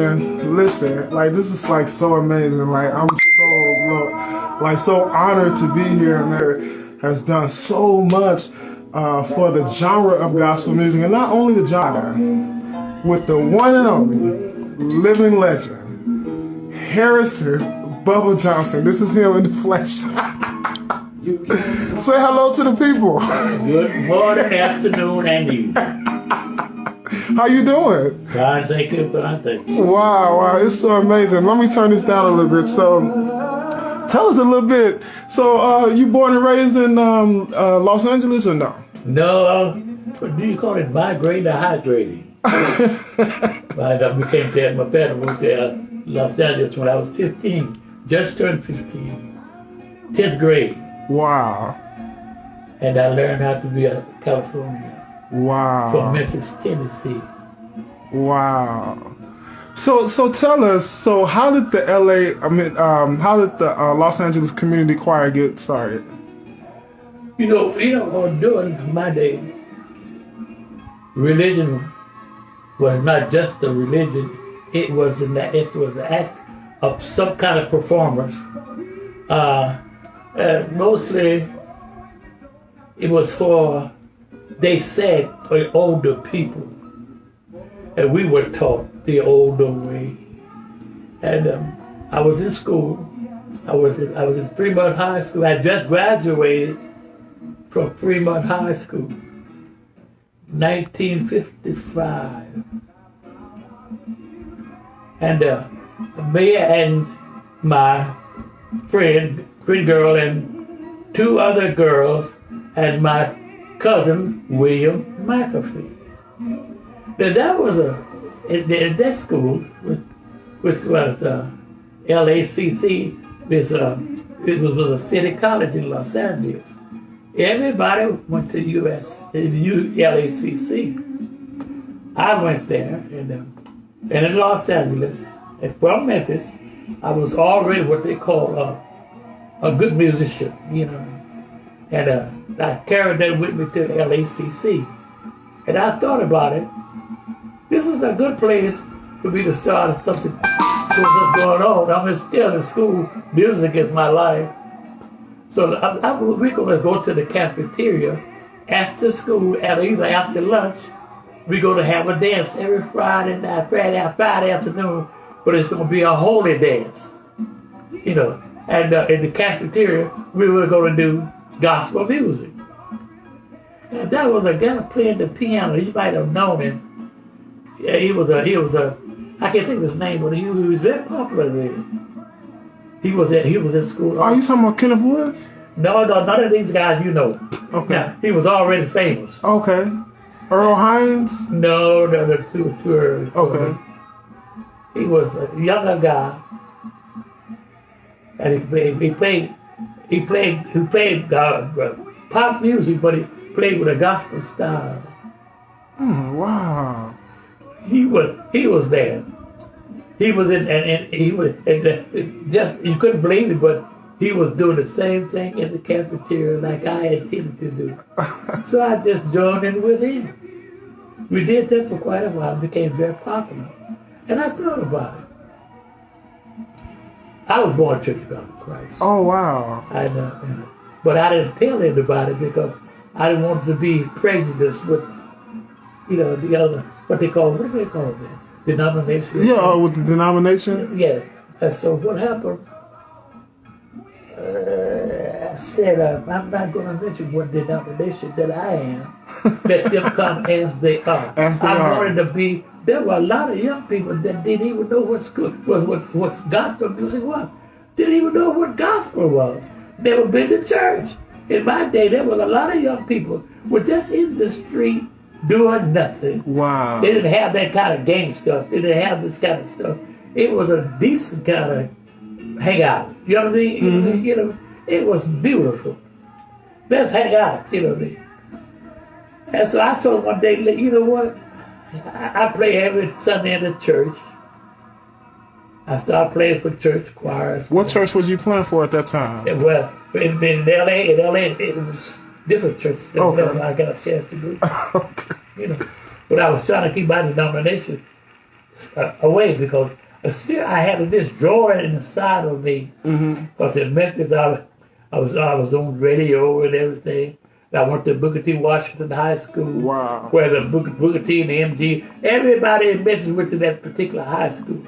And listen, like this is like so amazing. Like I'm so honored to be here, and Mary has done so much for the genre of gospel music, and not only the genre, with the one and only living legend, Harrison Bubba Johnson. This is him in the flesh. Say hello to the people. Good morning, afternoon, and evening. How you doing? Fine, thank you. Fine, thank you. Wow, it's so amazing. Let me turn this down a little bit. So, tell us a little bit. So, you born and raised in Los Angeles or no? No, what do you call it? Migrating or hydrating? My father moved to Los Angeles when I was 15. Just turned 15. 10th grade. Wow. And I learned how to be a Californian. Wow. From Memphis, Tennessee. Wow. So tell us, so how did the Los Angeles Community Choir get started? During my day, religion was not just a religion, it was an act of some kind of performance. Mostly it was for, they said, for older people. And we were taught the older way. And I was in school. I was in Fremont High School. I just graduated from Fremont High School, 1955. And me and my friend girl and two other girls and my cousin William McAfee. Now that was in that school, which was LACC. It was a city college in Los Angeles. Everybody went to LACC. I went there, and in Los Angeles, and from Memphis, I was already what they call a good musician, and I carried that with me to LACC. And I thought about it. This is a good place for me to start something going on. I'm still in school. Music is my life. So we're going to go to the cafeteria after school, and either after lunch, we're going to have a dance every Friday night, Friday afternoon, but it's going to be a holy dance, And in the cafeteria, we were going to do gospel music. And that was a guy playing the piano. You might have known him. Yeah, he was a. I can't think of his name, but he was very popular then. He was in school. Are you talking about Kenneth Woods? No, none of these guys you know. Okay. Now, he was already famous. Okay. Earl Hines? No, too early. Okay. He was a younger guy, and he played pop music, but he played with a gospel style. Wow. He was there. He was just, you couldn't believe it, but he was doing the same thing in the cafeteria like I intended to do. So I just joined in with him. We did that for quite a while. It became very popular. And I thought about it. I was born Church of God in Christ. Oh, wow. I know. But I didn't tell anybody because I didn't want to be prejudiced with, the other, what do they call them? Denomination. Yeah, with the denomination? Yeah. And so what happened, I said, I'm not going to mention what denomination that I am. Let them come as they are. I wanted to be, there were a lot of young people that didn't even know what gospel music was. Didn't even know what gospel was. Never been to church. In my day, there was a lot of young people were just in the street doing nothing. Wow. They didn't have that kind of gang stuff. They didn't have this kind of stuff. It was a decent kind of hangout. You know what I mean? Mm-hmm. It was beautiful. Let's hang out, you know what I mean? And so I told him one day, you know what? I play every Sunday in the church. I started playing for church choirs. What church was you playing for at that time? Well, in LA, it was different churches that I got a chance to do. Okay. But I was trying to keep my denomination away because still I had this drawer in the side of me. Because in Memphis, I was on the radio and everything. And I went to Booker T. Washington High School. Wow. Where the Booker T and the MG, everybody in Memphis went to that particular high school.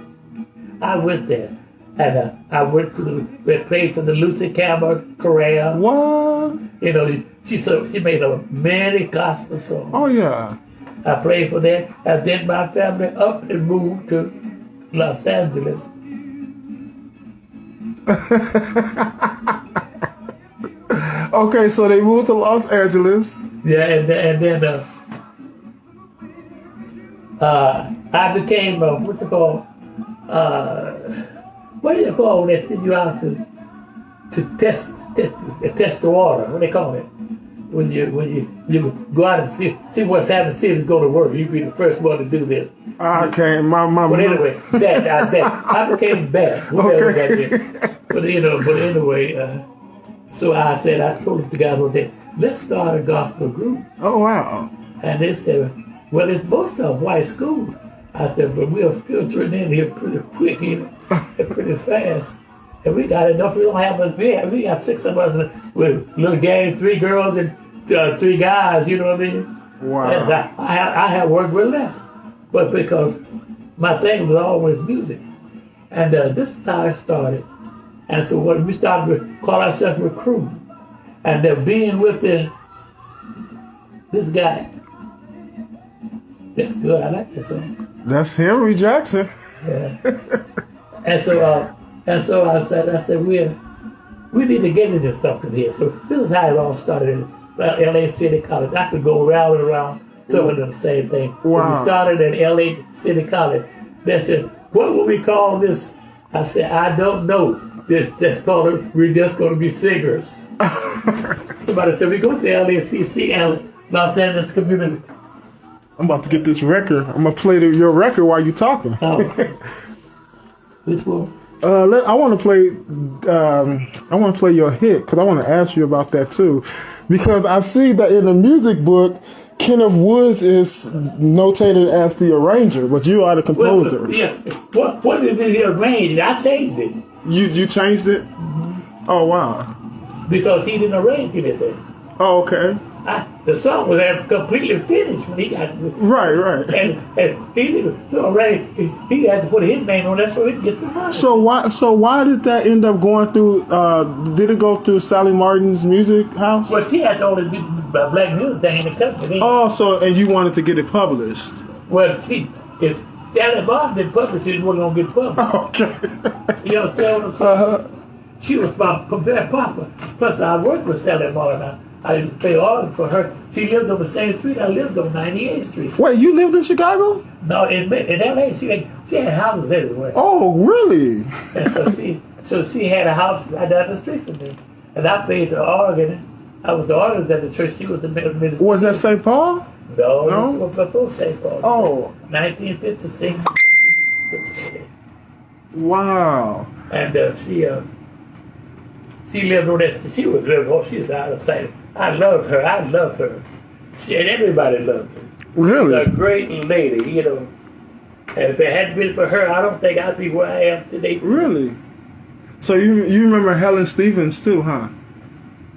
I went there. And I went to the place for the Lucy Campbell Chorale. What? You know, she made many gospel songs. Oh, yeah. I played for that, and then my family up and moved to Los Angeles. Okay, so they moved to Los Angeles. Yeah, and then I became what do you call when they send you out to test the water? What do they call it? When you go out and see what's happening, see if it's going to work. You be the first one to do this. Okay, my But anyway, that I became bad. Whatever that is. But anyway, so I told the guys one day, let's start a gospel group. Oh, wow. And they said, well, it's most of white school. I said, but we're filtering in here pretty quick, and pretty fast. And we got enough. We don't have we got 6 of us with little gang, 3 girls and 3 guys. You know what I mean? Wow. And I have worked with less, but because my thing was always music, and this is how I started. And so when we started to call ourselves Recruit, and then being with this guy. That's good. I like that song. That's Henry Jackson. Yeah. And so I said we need to get into something here. So this is how it all started in LA City College. I could go round and around talking the same thing. Wow. When we started at LA City College, they said, what will we call this? I said, I don't know. That's called it, we're just going to be singers. Somebody said, we go to LACC, Los Angeles Community. I'm about to get this record. I'm gonna play your record while you're talking. Oh. Which one? I want to play. I want to play your hit because I want to ask you about that too, because I see that in the music book, Kenneth Woods is notated as the arranger, but you are the composer. Well, yeah. What did he arrange? I changed it. You changed it? Mm-hmm. Oh wow. Because he didn't arrange anything. Oh okay. The song was completely finished when he got Right. and he didn't arrange. He had to put his name on that so he could get the money. So why did that end up going through? Did it go through Sally Martin's music house? Well, she had to only do black music thing in the country. Oh, and you wanted to get it published? Well, if Sally Martin didn't publish it, it wasn't gonna get published. Okay. You understand what I'm saying? She was my very popular. Plus, I worked with Sally Martin. I didn't pay all for her. She lived on the same street I lived on, 98th Street. Wait, you lived in Chicago? No, in LA, she had houses everywhere. Oh, really? And so she had a house right down the street from me. And I played the organ. I was the organist at the church. She was the minister. Was that St. Paul? No, No? it was before St. Paul. Oh. 1956. Wow. And she lived on that. She was out of sight. I loved her. And everybody loved her. Really? She was a great lady, you know. And if it hadn't been for her, I don't think I'd be where I am today. Really? So you remember Helen Stevens too, huh?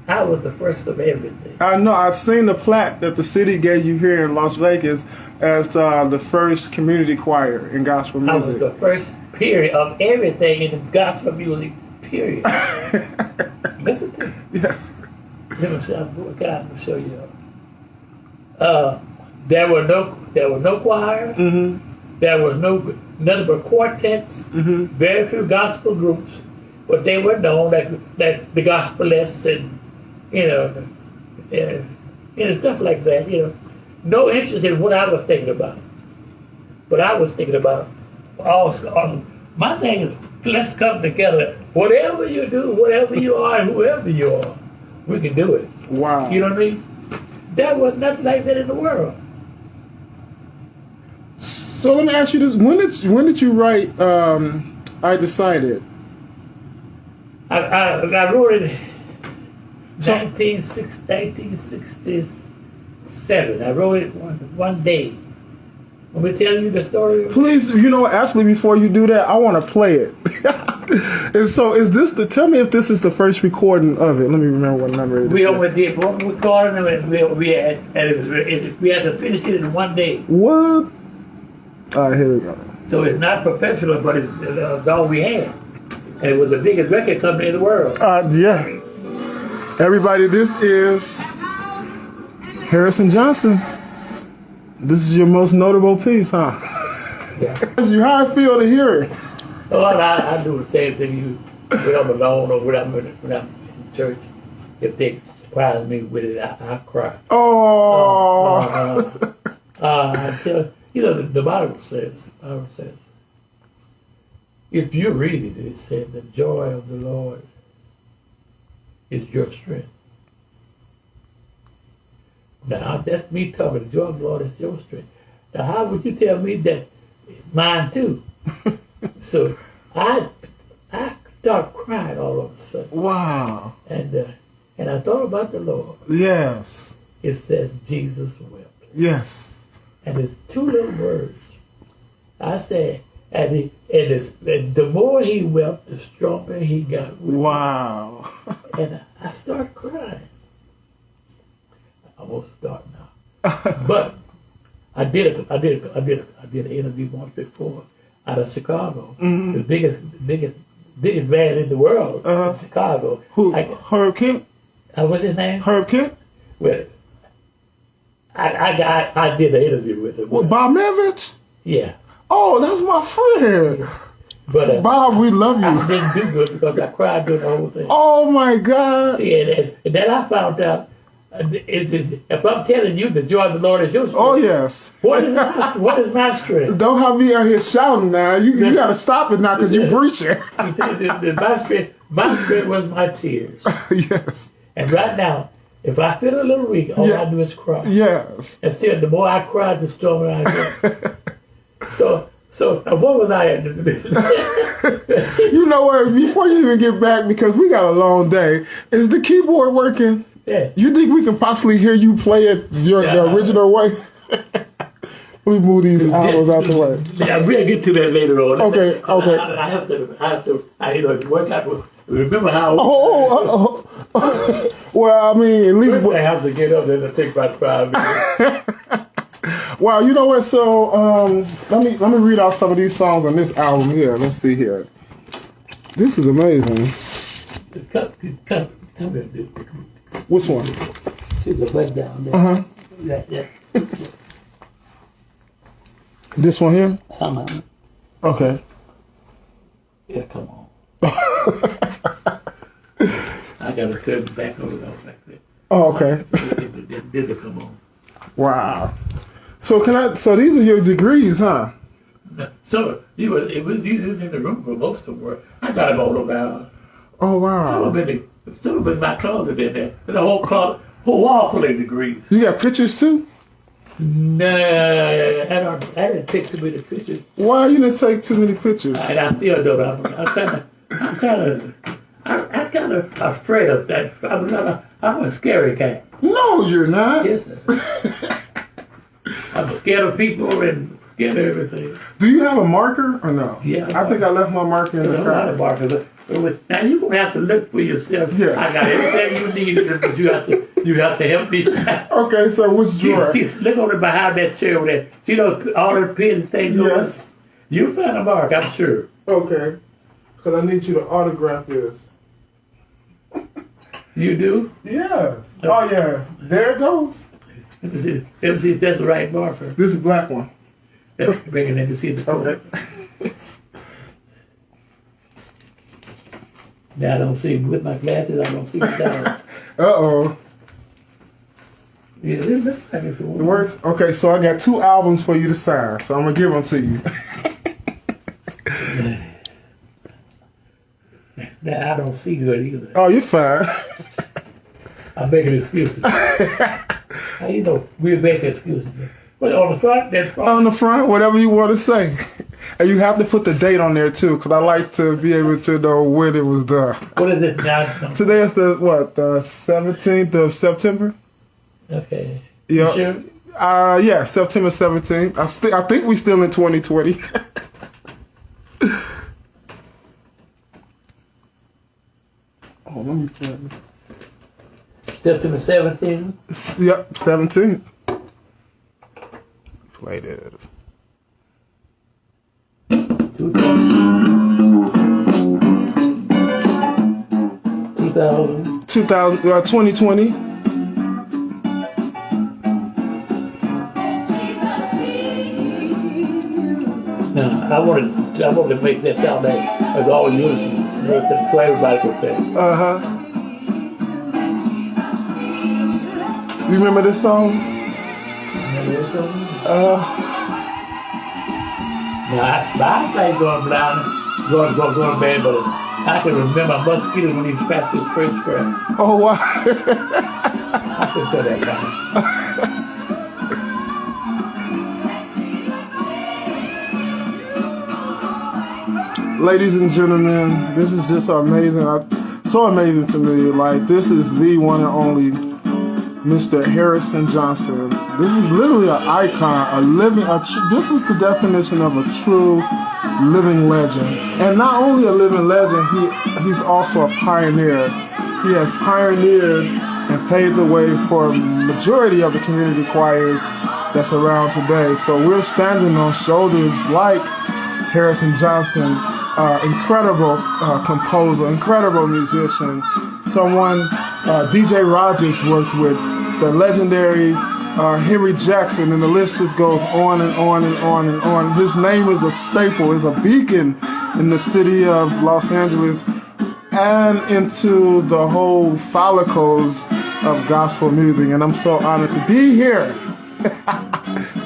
I was the first of everything. I know. I've seen the plaque that the city gave you here in Las Vegas as the first community choir in gospel music. I was the first period of everything in the gospel music, period. Listen to me. Yes. Let me show you. There were no choirs. Mm-hmm. There was nothing but quartets. Mm-hmm. Very few gospel groups, but they were known like the gospelists and stuff like that. You know, no interest in what I was thinking about. But I was thinking about also. My thing is, let's come together. Whatever you do, whatever you are, and whoever you are, we can do it. Wow. You know what I mean? There was nothing like that in the world. So let me ask you this: when did you write "I Decided"? I wrote it in 1967. I wrote it one day. Want me to tell you the story? Please, you know what? Actually, before you do that, I want to play it. And so, is this the? Tell me if this is the first recording of it. Let me remember what number it is. We only did one recording, and we had to finish it in one day. What? All right, here we go. So it's not professional, but it's all we had. And it was the biggest record company in the world. Yeah. Everybody, this is Harrison Johnson. This is your most notable piece, huh? Yeah. How I feel to hear it. Oh, I do the same thing you when I'm alone or when I'm in church. If they surprise me with it, I cry. Oh. I tell you know the Bible says, if you read it, it said the joy of the Lord is your strength. Now that's me talking. The joy of the Lord is your strength. Now how would you tell me that it's mine too? So I started crying all of a sudden. Wow. And I thought about the Lord. Yes. It says Jesus wept. Yes. And it's two little words. I said, and the more he wept, the stronger he got. With Wow. and I started crying. I won't start now. But I did an interview once before out of Chicago. Mm-hmm. The biggest band in the world in Chicago. Who? Herb Kent? What's his name? Herb Kent? Well, I did an interview with him. What, Bob Mevich? Yeah. Oh, that's my friend. But Bob, we love you. I didn't do good because I cried during the whole thing. Oh my God. See, and then I found out, if I'm telling you the joy of the Lord is your strength. Oh yes. What is my strength? Don't have me out here shouting now. You got to stop it now because you're preaching. He said my strength was my tears. Yes. And right now, if I feel a little weak, all I do is cry. Yes. And still, the more I cry, the stronger I get. So what was I at? You know what? Before you even get back, because we got a long day, is the keyboard working? Yeah. You think we can possibly hear you play it the original way? Let me move these albums out the way. Yeah, we'll get to that later on. Okay. I have to work out. Remember how? Well, I mean, at least First I have to get up there and take about 5 minutes. Wow, you know what? So let me read out some of these songs on this album here. Let's see here. This is amazing. Come Which one? See the button down there. Yeah. This one here? Come on. Okay. Yeah, come on. I gotta turn it back over like that. Oh, okay. Then it come on. Wow. So so these are your degrees, huh? So it was in the room for most of the work. I got them all around. Oh wow. Some of them in my closet in there. The whole wall full of degrees. You got pictures too? No, I didn't take too many pictures. Why you didn't take too many pictures? And I still don't. I'm kind of afraid of that. I'm a scary guy. No, you're not. Yes, sir. I'm scared of people and scared of everything. Do you have a marker or no? Yeah. I think I left my marker in the There's a lot of car. markers. Now you're gonna have to look for yourself. Yes. I got everything you need, but you have to help me. Okay, so which drawer? Look on the behind that chair over there. You know all the pin things. Yes. You find a mark, I'm sure. Okay. Because I need you to autograph this. You do? Yes. Oh yeah. There it goes. Let me see if that's the right marker. This is black one. Bring it in to see the color. Okay. Now I don't see with my glasses. I don't see the down. Uh-oh. Yeah, it looks like it's the It one. works? Okay, so I got 2 albums for you to sign, so I'm going to give them to you. Now I don't see good either. Oh, you're fine. I'm making excuses. You know, we make excuses. But on the front, that's fine. On the front, whatever you want to say. And you have to put the date on there, too, because I like to be able to know when it was done. What is it now? Today is the 17th of September? Okay. Yeah. You sure? Yeah, September 17th. I think we still in 2020. Oh, let me play. September 17th. Yep, 17th. Play this. 2020. Now, I wanted to make that sound like all unity, so everybody can say. You remember this song? Remember this song? Now, my eyesight going blind, going bad, but I can remember mosquitoes when he scratched his first scratch. Oh, wow. I should tell that guy. Ladies and gentlemen, this is just amazing. So amazing to me. Like, this is the one and only Mr. Harrison Johnson. This is literally an icon, this is the definition of a true living legend. And not only a living legend, he's also a pioneer. He has pioneered and paved the way for a majority of the community choirs that's around today. So we're standing on shoulders like Harrison Johnson, incredible composer, incredible musician, someone DJ Rogers worked with, the legendary Henry Jackson, and the list just goes on and on and on and on. His name is a staple, is a beacon in the city of Los Angeles and into the whole follicles of gospel music. And I'm so honored to be here,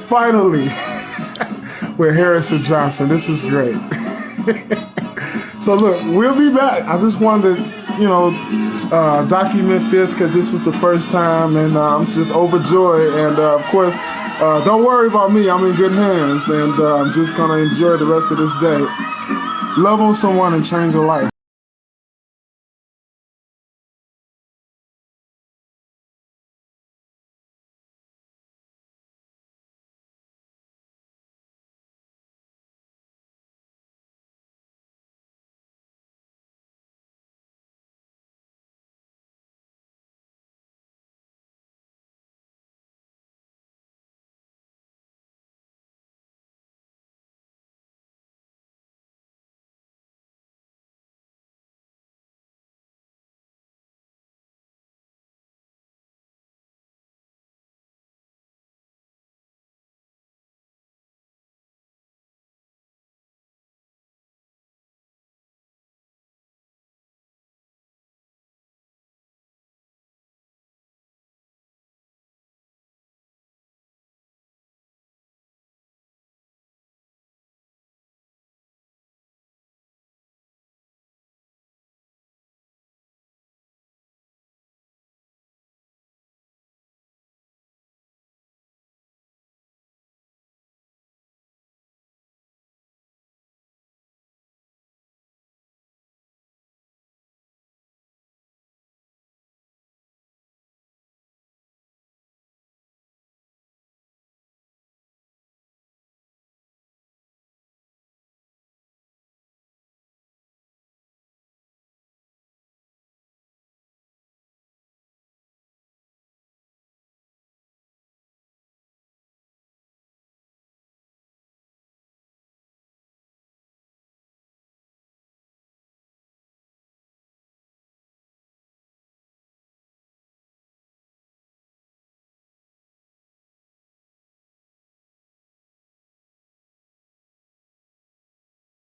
finally, with Harrison Johnson. This is great. So look, we'll be back. I just wanted to, document this because this was the first time, and I'm just overjoyed. And of course, don't worry about me. I'm in good hands, and I'm just gonna enjoy the rest of this day. Love on someone and change your life.